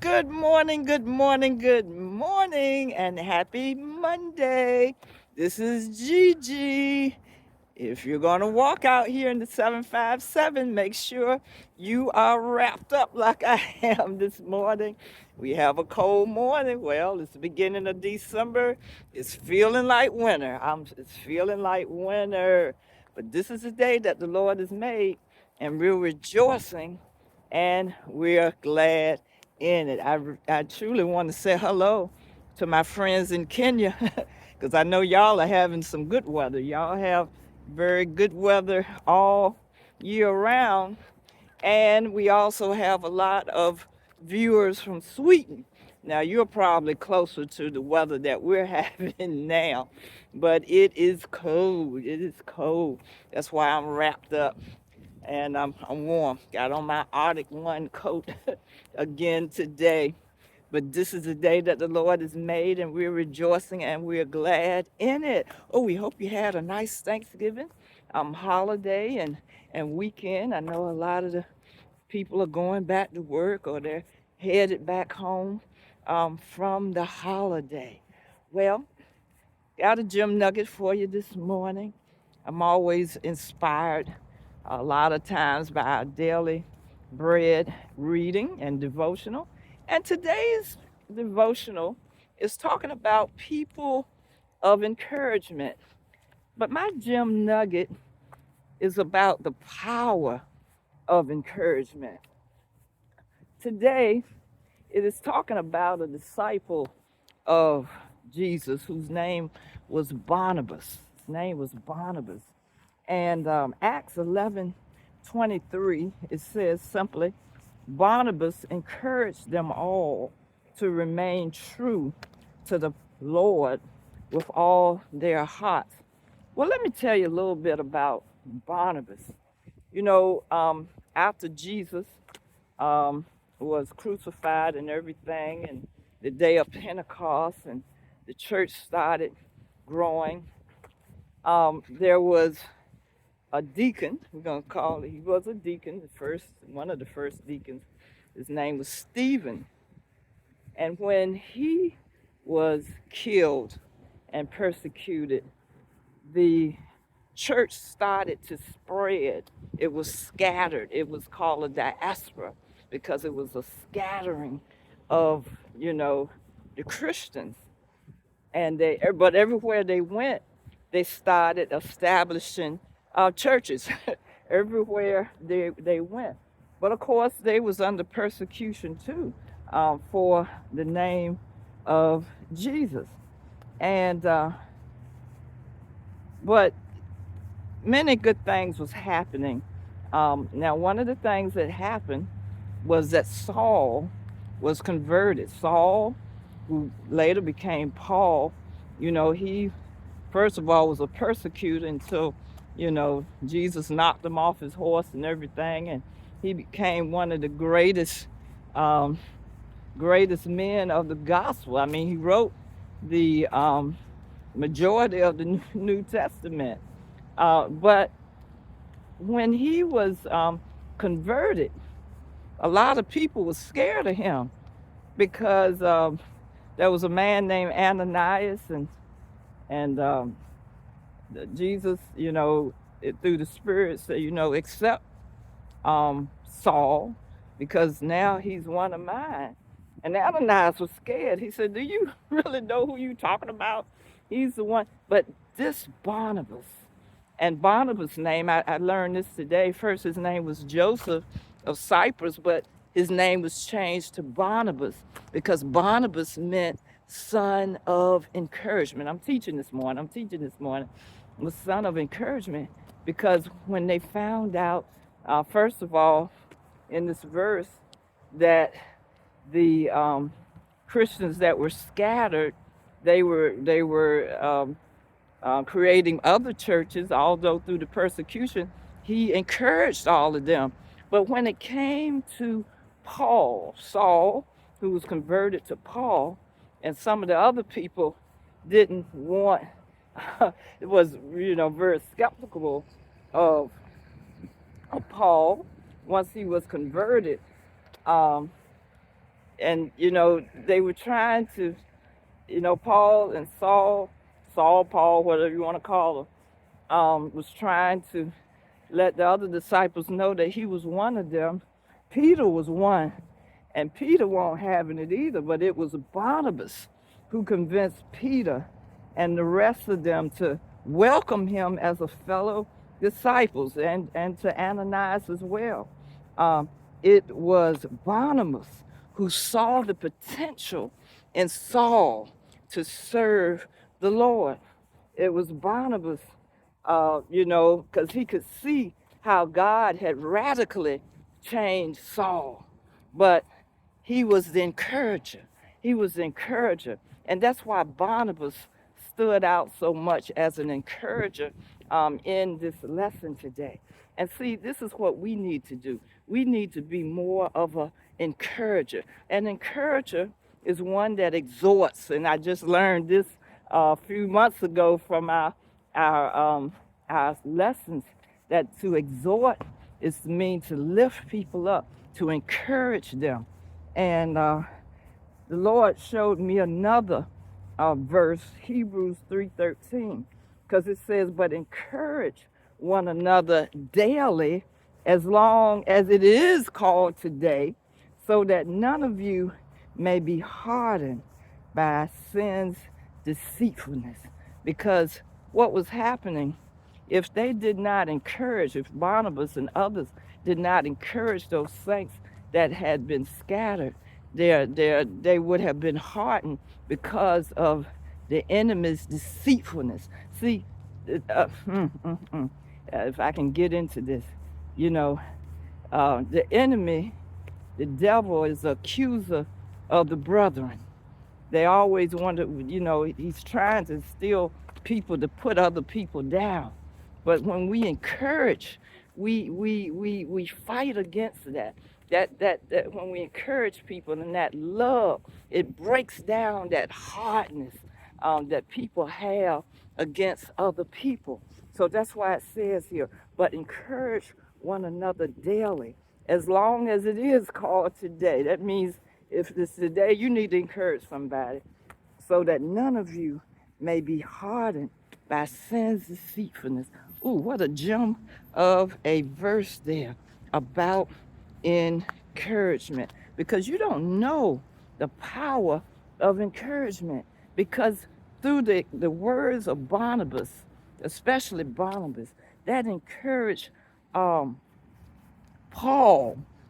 Good morning, good morning, good morning, and happy Monday. This is Gigi. If you're going to walk out here in the 757, make sure you are wrapped up like I am this morning. We have a cold morning. Well, it's the beginning of December. It's feeling like winter. It's feeling like winter. But this is the day that the Lord has made, and we're rejoicing and we're glad in it. I truly want to say hello to my friends in Kenya because I know y'all are having some good weather. Y'all have very good weather all year round. And we also have a lot of viewers from Sweden. Now, you're probably closer to the weather that we're having now, but it is cold. It is cold. That's why I'm wrapped up and I'm warm. Got on my Arctic One coat again today. But this is the day that the Lord has made, and we're rejoicing and we're glad in it. Oh, we hope you had a nice Thanksgiving holiday and weekend. I know a lot of the people are going back to work or they're headed back home from the holiday. Well, got a gym nugget for you this morning. I'm always inspired a lot of times by our daily bread reading and devotional. And today's devotional is talking about people of encouragement. But my gym nugget is about the power of encouragement. Today, it is talking about a disciple of Jesus whose name was Barnabas. His name was Barnabas. And Acts 11:23, it says simply, Barnabas encouraged them all to remain true to the Lord with all their hearts. Well, let me tell you a little bit about Barnabas. You know, after Jesus um, was crucified and everything, and the day of Pentecost, and the church started growing, there was a deacon, we're going to call it, he was a deacon, one of the first deacons. His name was Stephen. And when he was killed and persecuted, the church started to spread. It was scattered. It was called a diaspora because it was a scattering of, the Christians. But everywhere they went, they started establishing churches everywhere they went. But of course, they was under persecution too for the name of Jesus. And but many good things was happening. Now, one of the things that happened was that Saul was converted. Saul, who later became Paul, he first of all was a persecutor until, Jesus knocked him off his horse and everything, and he became one of the um, greatest men of the gospel. I mean, he wrote the majority of the New Testament. But when he was converted, a lot of people were scared of him because there was a man named Ananias, and Jesus, through the Spirit said, accept Saul because now he's one of mine. And Ananias was scared. He said, do you really know who you're talking about? He's the one. But this Barnabas, and Barnabas' name, I learned this today. First, his name was Joseph of Cyprus, but his name was changed to Barnabas because Barnabas meant son of encouragement. I'm teaching this morning. The son of encouragement because when they found out, first of all, in this verse, that the Christians that were scattered, they were creating other churches, although through the persecution, he encouraged all of them. But when it came to Saul, who was converted to Paul, and some of the other people didn't want, it was, very skeptical of, Paul once he was converted. Um, And, they were trying to, Paul and Paul, whatever you want to call him, was trying to let the other disciples know that he was one of them. Peter was one, and Peter won't having it either, but it was Barnabas who convinced Peter and the rest of them to welcome him as a fellow disciples, and to Ananias as well. Um, it was Barnabas who saw the potential in Saul to serve the Lord. It was Barnabas, because he could see how God had radically changed Saul. But he was the encourager. He was the encourager. And that's why Barnabas stood out so much as an encourager in this lesson today. And see, this is what we need to do. We need to be more of an encourager. An encourager is one that exhorts. And I just learned this a few months ago from our lessons, that to exhort is to mean to lift people up, to encourage them. And the Lord showed me another verse, Hebrews 3:13, because it says, but encourage one another daily, as long as it is called today, so that none of you may be hardened by sin's deceitfulness. Because what was happening, if they did not encourage, if Barnabas and others did not encourage those saints that had been scattered, they would have been hardened because of the enemy's deceitfulness. See, if I can get into this, the enemy, the devil, is the accuser of the brethren. They always want to, he's trying to steal people to put other people down. But when we encourage, we fight against that. That when we encourage people and that love, it breaks down that hardness that people have against other people. So that's why it says here, but encourage one another daily, as long as it is called today. That means if it's today, you need to encourage somebody, so that none of you may be hardened by sin's deceitfulness. Ooh, what a gem of a verse there about encouragement. Because you don't know the power of encouragement. Because through the words of Barnabas, especially Barnabas, that encouraged Paul,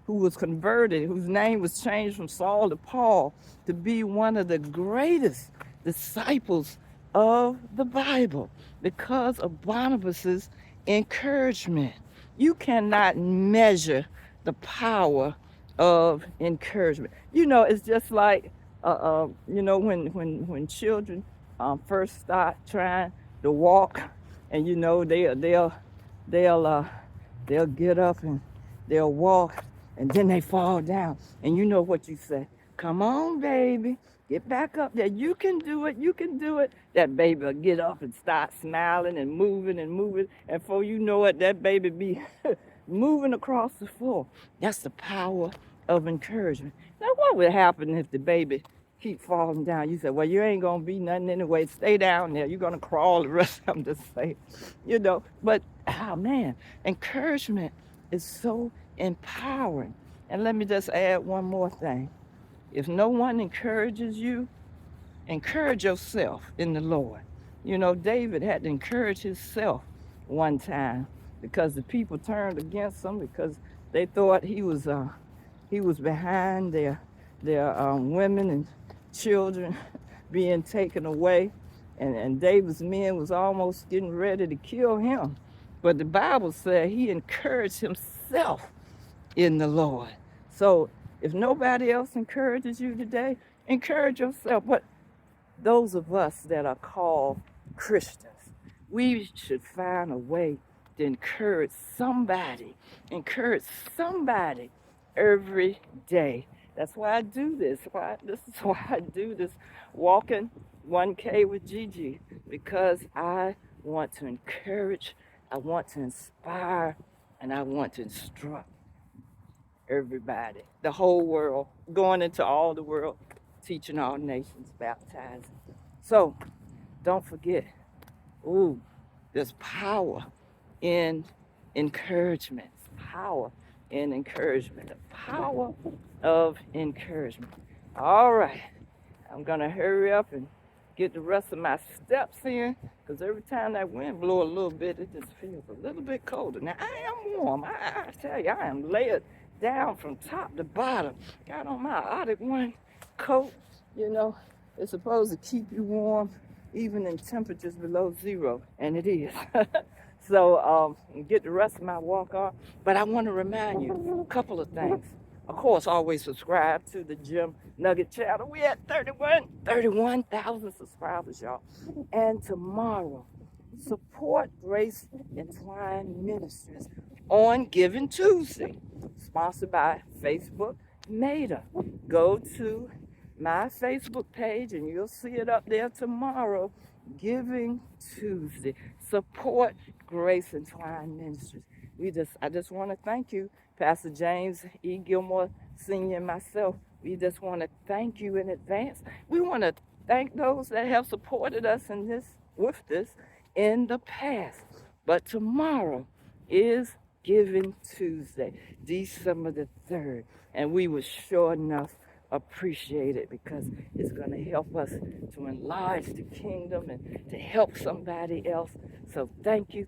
who was converted, whose name was changed from Saul to Paul, to be one of the greatest disciples of the Bible because of Barnabas's encouragement. You cannot measure the power of encouragement. It's just like, when children first start trying to walk, and they'll get up and they'll walk, and then they fall down. And you know what you say? Come on, baby. Get back up there. You can do it. You can do it. That baby will get up and start smiling and moving and moving. And before you know it, that baby be moving across the floor. That's the power of encouragement. Now, what would happen if the baby keep falling down? You say, well, you ain't going to be nothing anyway. Stay down there. You're going to crawl the rest of them to say, But, oh, man, encouragement is so empowering. And let me just add one more thing. If no one encourages you, encourage yourself in the Lord. David had to encourage himself one time because the people turned against him because they thought he was behind their women and children being taken away, and David's men was almost getting ready to kill him. But the Bible said he encouraged himself in the Lord. So if nobody else encourages you today, encourage yourself. But those of us that are called Christians, we should find a way to encourage somebody every day. That's why I do this. This is why I do this walking 1K with Gigi, because I want to encourage, I want to inspire, and I want to instruct everybody, the whole world, going into all the world, teaching all nations, baptizing. So don't forget, ooh, there's power in encouragement. Power in encouragement. The power of encouragement. All right. I'm gonna hurry up and get the rest of my steps in, because every time that wind blows a little bit, it just feels a little bit colder. Now I am warm. I tell you, I am layered down from top to bottom. Got on my Arctic One coat. You know, it's supposed to keep you warm even in temperatures below zero, and it is. So get the rest of my walk on. But I want to remind you a couple of things. Of course, always subscribe to the Gem Nugget channel. We at 31,000 subscribers, y'all. And tomorrow, support Grace Entwine Ministries on Giving Tuesday, sponsored by Facebook Meta. Go to my Facebook page and you'll see it up there tomorrow. Giving Tuesday. Support Grace Entwine Ministries. I just want to thank you, Pastor James E. Gilmore Sr. and myself. We just want to thank you in advance. We want to thank those that have supported us with this in the past. But tomorrow is Giving Tuesday, December the 3rd. And we will sure enough appreciate it, because it's going to help us to enlarge the kingdom and to help somebody else. So thank you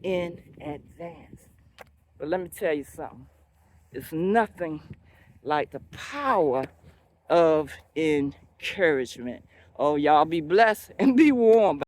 in advance. But let me tell you something. It's nothing like the power of encouragement. Oh, y'all be blessed and be warm.